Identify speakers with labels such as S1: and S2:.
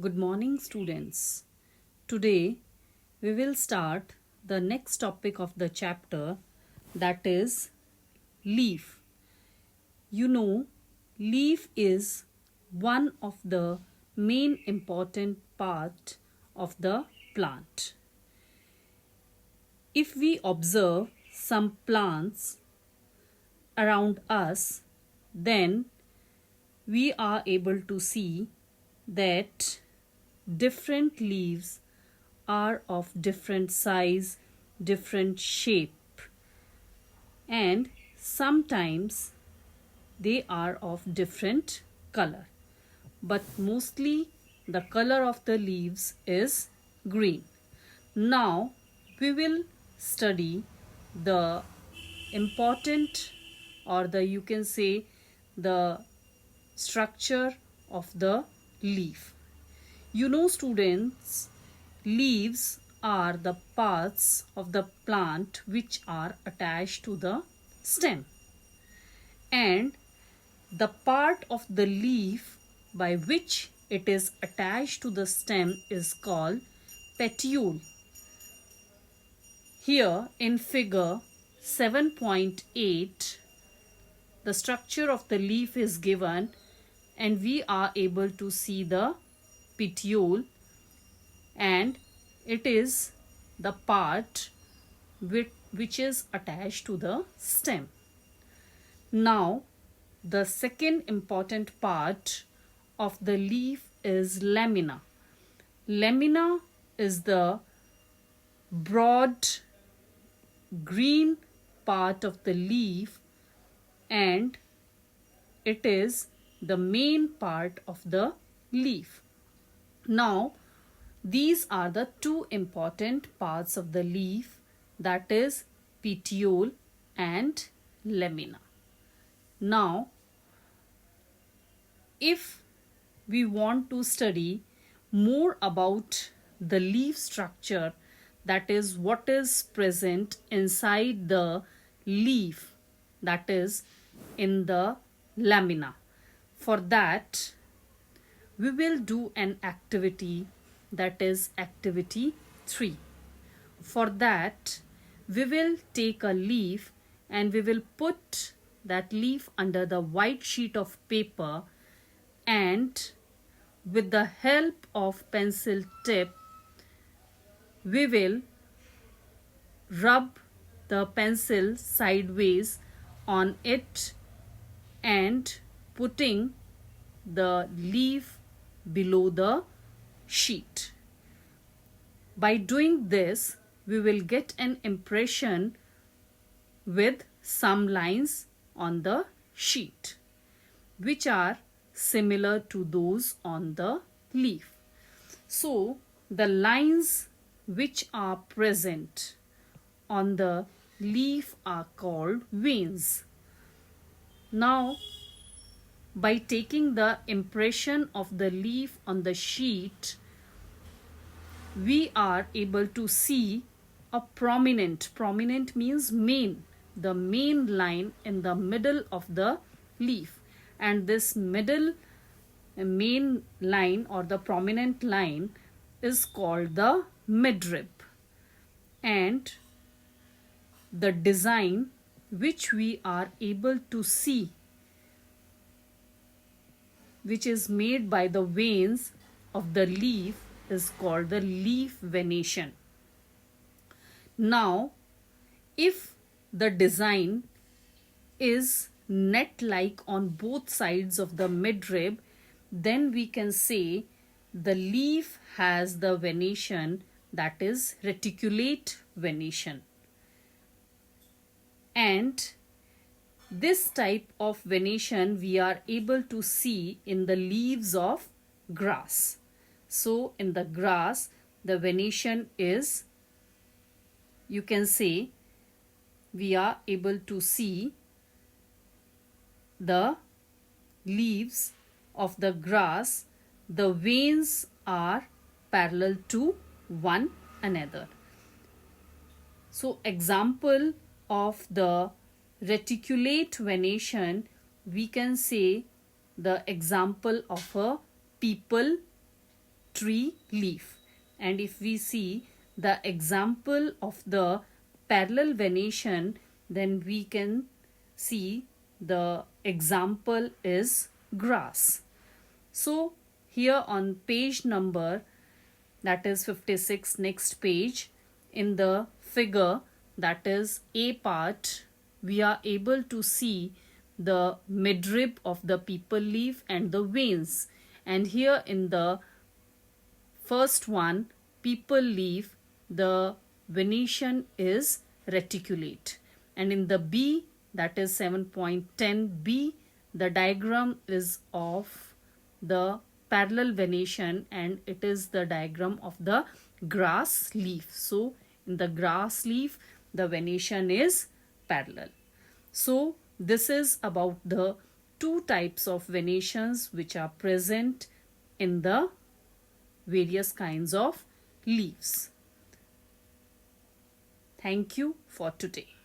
S1: Good morning, students. Today we will start the next topic of the chapter, that is leaf. Leaf is one of the main important part of the plant. If we observe some plants around us, then we are able to see that different leaves are of different size, different shape, and sometimes they are of different color. But mostly the color of the leaves is green. Now we will study the important, or the you can say the structure of the leaf. Students, leaves are the parts of the plant which are attached to the stem, and the part of the leaf by which it is attached to the stem is called petiole. Here in figure 7.8, the structure of the leaf is given, and we are able to see the petiole, and it is the part which is attached to the stem. Now, the second important part of the leaf is lamina. Lamina is the broad green part of the leaf, and it is the main part of the leaf. Now, these are the two important parts of the leaf, that is petiole and lamina. Now, if we want to study more about the leaf structure, that is what is present inside the leaf, that is in the lamina. For that, we will do an activity, that is activity 3. For that, we will take a leaf and we will put that leaf under the white sheet of paper, and with the help of pencil tip, we will rub the pencil sideways on it and putting the leaf below the sheet. By doing this, we will get an impression with some lines on the sheet which are similar to those on the leaf. So the lines which are present on the leaf are called veins. Now, by taking the impression of the leaf on the sheet, we are able to see a prominent means main, the main line in the middle of the leaf, and this middle main line or the prominent line is called the midrib, and the design which we are able to see, which is made by the veins of the leaf, is called the leaf venation. Now, if the design is net-like on both sides of the midrib, then we can say the leaf has the venation, that is reticulate venation. And this type of venation we are able to see in the leaves of grass. So in the grass, the venation is, you can say, we are able to see the leaves of the grass, the veins are parallel to one another. So example of the reticulate venation, we can say the example of a peepal tree leaf. And if we see the example of the parallel venation, then we can see the example is grass. So here on page number, that is 56, next page, in the figure, that is A part, we are able to see the midrib of the peepal leaf and the veins. And here in the first one, peepal leaf, the venation is reticulate. And in the B, that is 7.10b, the diagram is of the parallel venation, and it is the diagram of the grass leaf. So in the grass leaf, the venation is parallel. So this is about the two types of venations which are present in the various kinds of leaves. Thank you for today.